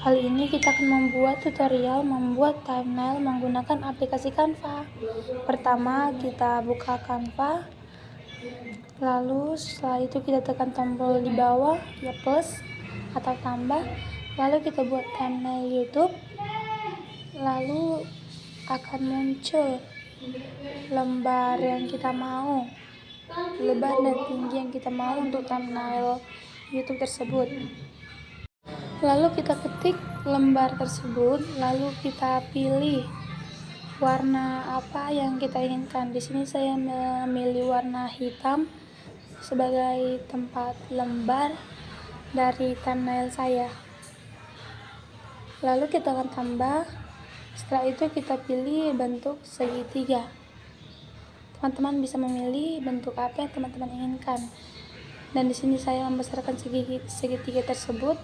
Kali ini kita akan membuat tutorial membuat thumbnail menggunakan aplikasi Canva. Pertama, kita buka Canva. Lalu setelah itu kita tekan tombol di bawah, ya plus atau tambah. Lalu kita buat thumbnail YouTube. Lalu akan muncul lembar yang kita mau, lebar dan tinggi yang kita mau untuk thumbnail YouTube tersebut. Lalu kita ketik lembar tersebut, lalu kita pilih warna apa yang kita inginkan. Di sini saya memilih warna hitam sebagai tempat lembar dari thumbnail saya. Lalu kita akan tambah. Setelah itu kita pilih bentuk segitiga. Teman-teman bisa memilih bentuk apa yang teman-teman inginkan. Dan di sini saya membesarkan segitiga tersebut,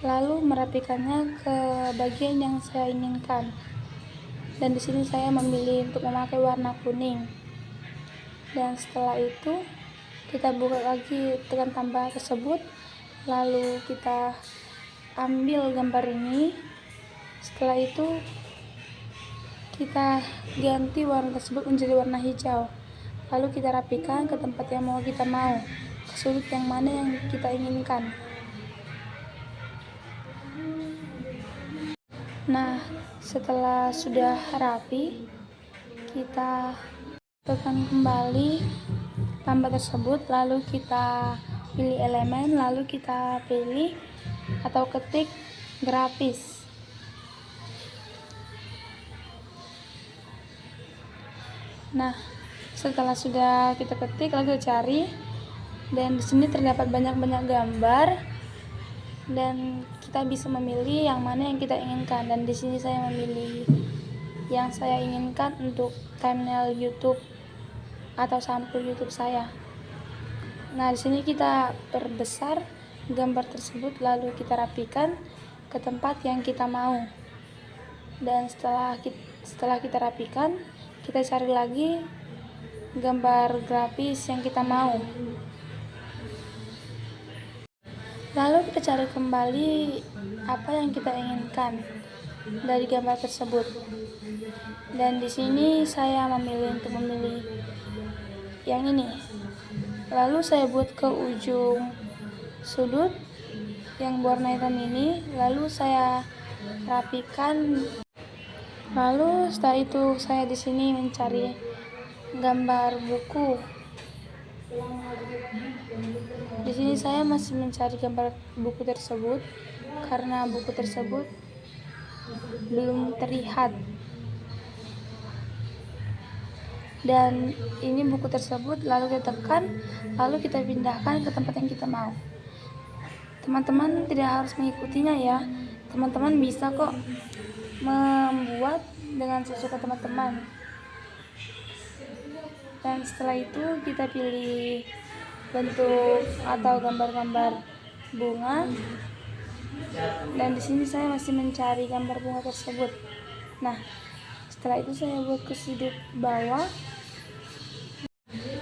lalu merapikannya ke bagian yang saya inginkan. Dan di sini saya memilih untuk memakai warna kuning. Dan setelah itu kita buka lagi, tekan tambah tersebut, lalu kita ambil gambar ini. Setelah itu kita ganti warna tersebut menjadi warna hijau, lalu kita rapikan ke tempat yang kita mau, ke sudut yang mana yang kita inginkan. Nah, setelah sudah rapi, kita tekan kembali tambah tersebut, lalu kita pilih elemen, lalu kita pilih atau ketik grafis. Nah, setelah sudah kita ketik, lalu kita cari, dan di sini terdapat banyak gambar, dan kita bisa memilih yang mana yang kita inginkan. Dan di sini saya memilih yang saya inginkan untuk thumbnail YouTube atau sampul YouTube saya. Nah, di sini kita perbesar gambar tersebut, lalu kita rapikan ke tempat yang kita mau. Dan setelah kita rapikan, kita cari lagi gambar grafis yang kita mau. Lalu kita cari kembali apa yang kita inginkan dari gambar tersebut. Dan di sini saya memilih yang ini. Lalu saya buat ke ujung sudut yang warna hitam ini, lalu saya rapikan. Lalu setelah itu saya di sini mencari gambar buku. Di sini saya masih mencari gambar buku tersebut karena buku tersebut belum terlihat. Dan ini buku tersebut, lalu kita tekan, lalu kita pindahkan ke tempat yang kita mau. Teman-teman tidak harus mengikutinya ya. Teman-teman bisa kok membuat dengan sesuka teman-teman. Dan setelah itu kita pilih bentuk atau gambar-gambar bunga. Dan di sini saya masih mencari gambar bunga tersebut. Nah, setelah itu saya buat ke sudut bawah.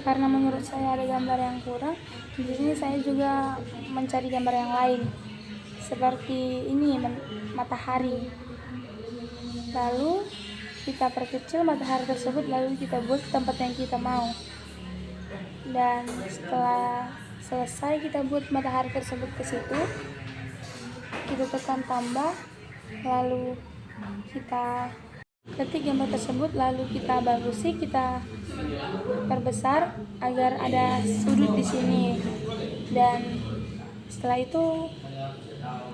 Karena menurut saya ada gambar yang kurang, di sini saya juga mencari gambar yang lain. Seperti ini, matahari. Lalu kita perkecil matahari tersebut, lalu kita buat ke tempat yang kita mau. Dan setelah selesai kita buat matahari tersebut ke situ, kita tekan tambah, lalu kita ketik gambar tersebut, lalu kita bagusi, kita perbesar agar ada sudut di sini. Dan setelah itu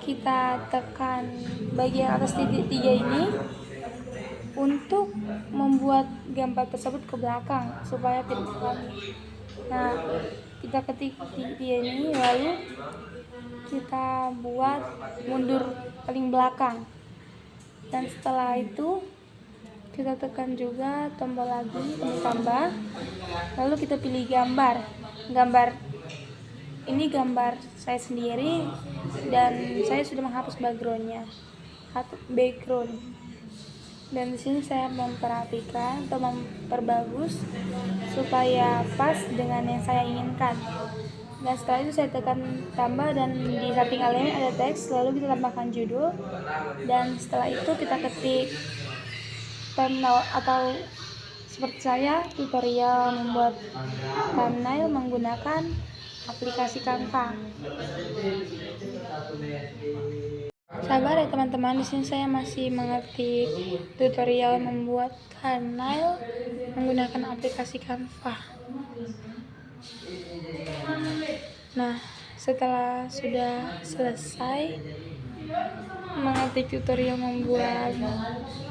kita tekan bagian atas titik 3 ini untuk membuat gambar tersebut ke belakang supaya tidak terganggu. Nah, kita ketik titik 3 ini, lalu kita buat mundur paling belakang. Dan setelah itu kita tekan juga tombol lagi, tambah, lalu kita pilih gambar ini gambar saya sendiri, dan saya sudah menghapus background. Dan di sini saya memperhatikan atau memperbagus supaya pas dengan yang saya inginkan. Dan setelah itu saya tekan tambah, dan di samping elemen ada teks, lalu kita tambahkan judul, dan setelah itu kita ketik thumbnail atau seperti saya tutorial membuat thumbnail menggunakan aplikasi Canva. Sabar ya teman-teman, di sini saya masih mengetik tutorial membuat thumbnail menggunakan aplikasi Canva. Nah, setelah sudah selesai mengetik tutorial membuat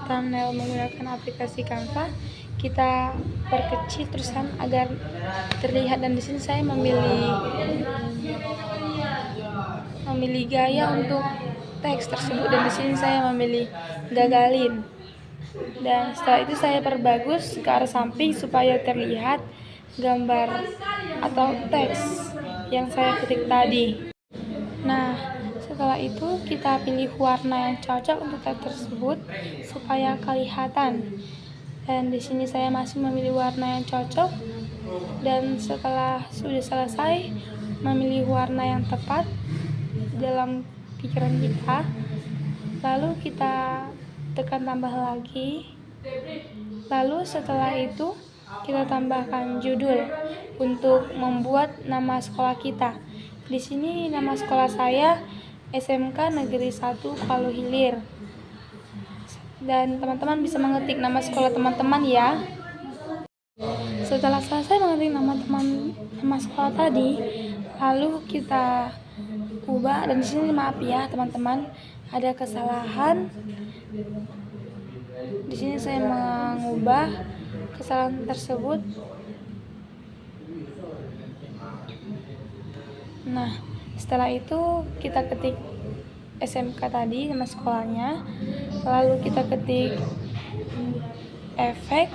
thumbnail menggunakan aplikasi Canva, kita perkecil terusan agar terlihat, dan di sini saya memilih gaya untuk teks tersebut, dan di sini saya memilih gagalin. Dan setelah itu saya perbagus ke arah samping supaya terlihat gambar atau teks yang saya ketik tadi. Nah, setelah itu kita pilih warna yang cocok untuk teks tersebut supaya kelihatan. Dan di sini saya masih memilih warna yang cocok, dan setelah sudah selesai memilih warna yang tepat dalam pikiran kita, lalu kita tekan tambah lagi. Lalu setelah itu kita tambahkan judul untuk membuat nama sekolah kita. Di sini nama sekolah saya SMK Negeri 1 Palu Hilir. Dan teman-teman bisa mengetik nama sekolah teman-teman ya. Setelah selesai mengetik nama sekolah tadi, lalu kita ubah, dan di sini maaf ya teman-teman, ada kesalahan. Di sini saya mengubah kesalahan tersebut. Nah, setelah itu kita ketik SMK tadi nama sekolahnya, lalu kita ketik efek.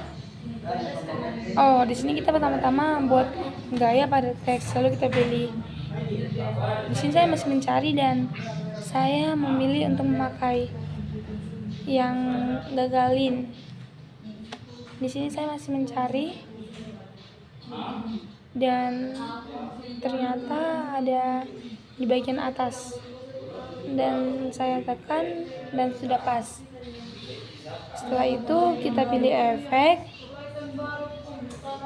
Oh, di sini kita pertama-tama buat gaya pada teks, lalu kita pilih. Di sini saya masih mencari, dan saya memilih untuk memakai yang gagalin. Di sini saya masih mencari, dan ternyata ada di bagian atas, dan saya tekan dan sudah pas. Setelah itu kita pilih efek,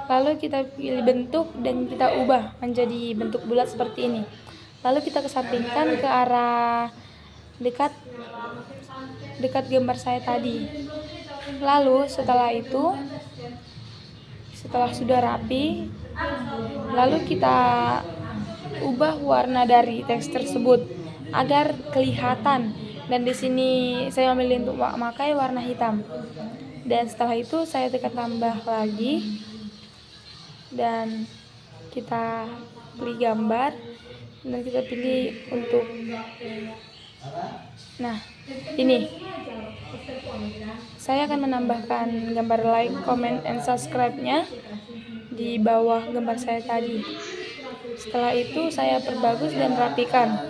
lalu kita pilih bentuk, dan kita ubah menjadi bentuk bulat seperti ini. Lalu kita kesampingkan ke arah dekat gambar saya tadi. Lalu setelah itu, setelah sudah rapi, lalu kita ubah warna dari teks tersebut agar kelihatan, dan di sini saya memilih untuk memakai warna hitam. Dan setelah itu saya tekan tambah lagi, dan kita pilih gambar, dan kita pilih untuk, nah ini saya akan menambahkan gambar like, comment, and subscribe-nya di bawah gambar saya tadi. Setelah itu saya perbagus dan rapikan.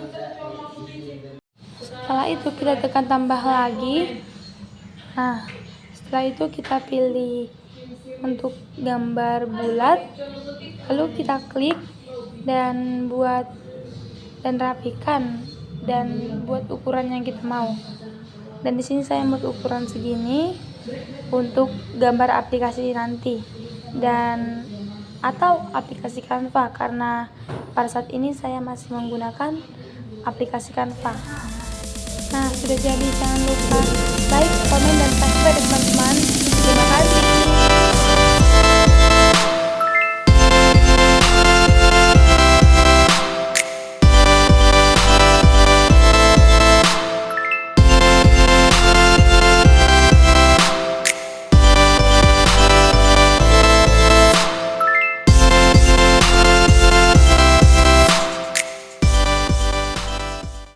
Setelah itu kita tekan tambah lagi. Nah, setelah itu kita pilih untuk gambar bulat, lalu kita klik dan buat dan rapikan dan buat ukuran yang kita mau. Dan di sini saya buat ukuran segini untuk gambar aplikasi nanti, dan atau aplikasi Canva, karena pada saat ini saya masih menggunakan aplikasi Canva. Nah, sudah jadi, jangan lupa like, komen, dan subscribe teman-teman. Terima kasih.